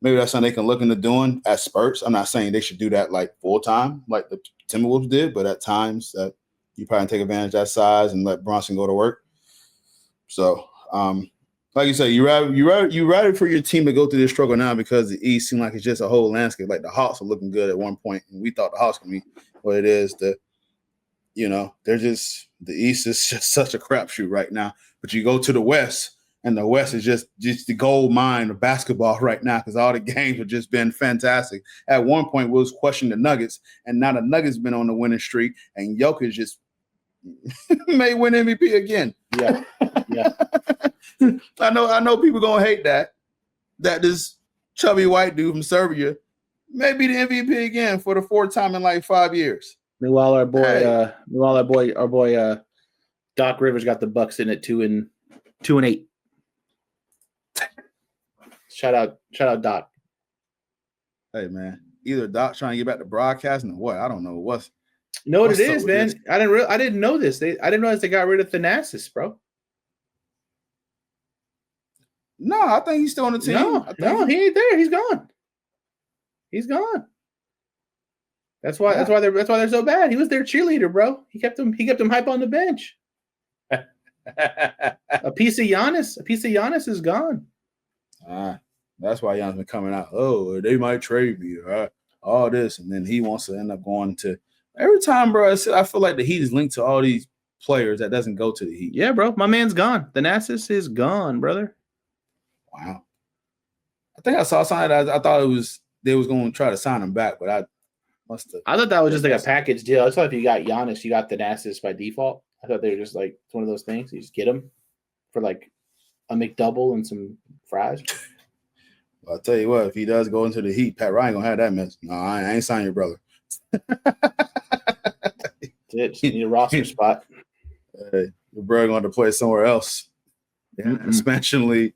maybe that's something they can look into doing at spurts. I'm not saying they should do that like full time, like the Timberwolves did, but at times that you probably take advantage of that size and let Bronson go to work. So, like you said, you ready for your team to go through this struggle now because the East seemed like it's just a whole landscape. Like the Hawks are looking good at one point, and we thought the Hawks could be what it is. They're just the East is just such a crapshoot right now. But you go to the West, and the West is just the gold mine of basketball right now because all the games have just been fantastic. At one point, we was questioning the Nuggets, and now the Nuggets been on the winning streak, and Jokic just may win MVP again. Yeah. I know people gonna hate that this chubby white dude from Serbia may be the MVP again for the 4th time in like 5 years. Meanwhile, our boy Doc Rivers got the Bucks in at 2-8. Shout out Doc. Hey man, either Doc trying to get back to broadcasting or what? I don't know what it is, man. This? I didn't know this. I didn't realize they got rid of Thanasis, bro. No, I think he's still on the team. No, he ain't there. He's gone. That's why they're so bad. He was their cheerleader, bro. He kept them hype on the bench. A piece of Giannis is gone. That's why Giannis been coming out. Oh, they might trade me. All this, and then he wants to end up going to every time, bro. I feel like the Heat is linked to all these players that doesn't go to the Heat. Yeah, bro. My man's gone. Thanasis is gone, brother. Wow. I think I saw something that I thought they was going to try to sign him back, but I must have. I thought that was just like a package deal. I thought if you got Giannis, you got Thanasis by default. I thought they were just like one of those things. You just get them for like a McDouble and some fries. Well, I'll tell you what, if he does go into the Heat, Pat Ryan gonna have that mess. No, I ain't signing your brother. Just need a roster spot. Your brother going to play somewhere else. Yeah, expansion league.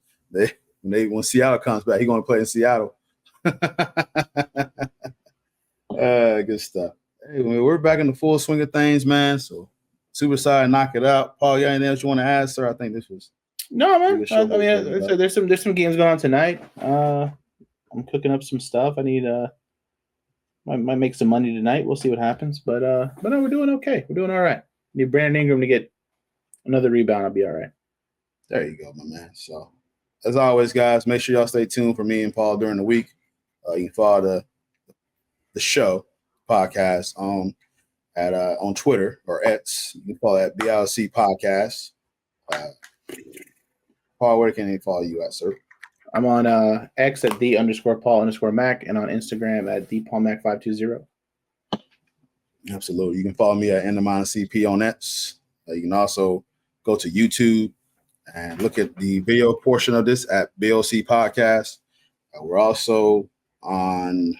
When Seattle comes back, he's going to play in Seattle. Good stuff. Hey, we're back in the full swing of things, man. So super excited, knock it out. Paul, you got anything else you want to add, sir? I think this was. No, man. There's some games going on tonight. I'm cooking up some stuff. I need Might make some money tonight. We'll see what happens. But no, we're doing okay. We're doing all right. Need Brandon Ingram to get another rebound. I'll be all right. There you go, my man. So, as always, guys, make sure y'all stay tuned for me and Paul during the week. You can follow the show podcast on Twitter or X. You can follow at BLC Podcast. Paul, where can they follow you at, sir? I'm on X at _Paul_Mac and on Instagram at DPaulMac520. Absolutely. You can follow me at CP on X. You can also go to YouTube and look at the video portion of this at BLC Podcast. We're also on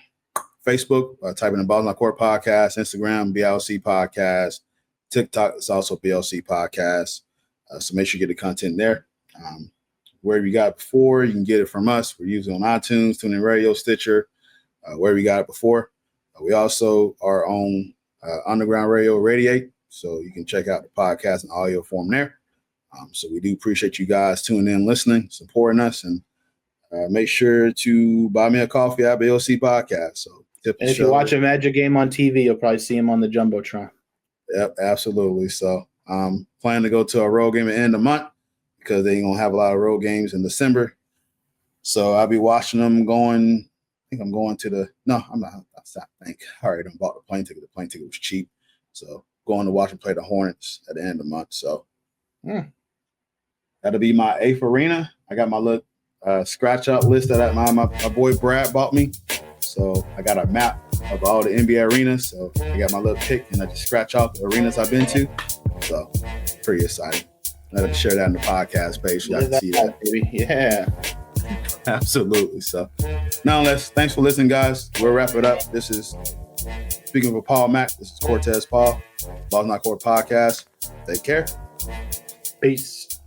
Facebook, typing in Balls on Court Podcast, Instagram, BLC Podcast, TikTok is also BLC Podcast. So make sure you get the content there. Wherever you got it before, you can get it from us. We're usually on iTunes, TuneIn Radio, Stitcher, wherever you got it before. We also are on Underground Radio Radiate, so you can check out the podcast in audio form there. So we do appreciate you guys tuning in, listening, supporting us, and make sure to buy me a coffee at BLC Podcast. So and if you watch a Magic game on TV, you'll probably see him on the Jumbotron. Yep, absolutely. So plan to go to a road game at the end of the month because they're going to have a lot of road games in December. So I'll be watching them going. I think I'm going to the – no, I'm not. I think I already bought the plane ticket. The plane ticket was cheap. So going to watch them play the Hornets at the end of the month. So that'll be my 8th arena. I got my little scratch-out list that my boy Brad bought me. So I got a map of all the NBA arenas. So I got my little pick, and I just scratch out the arenas I've been to. So pretty exciting. I have to share that in the podcast page so y'all can see that. Baby. Yeah. Absolutely. So nonetheless, thanks for listening, guys. We'll wrap it up. This is speaking of Paul Mac. This is Cortez Paul, Balls Not Court Podcast. Take care. Peace.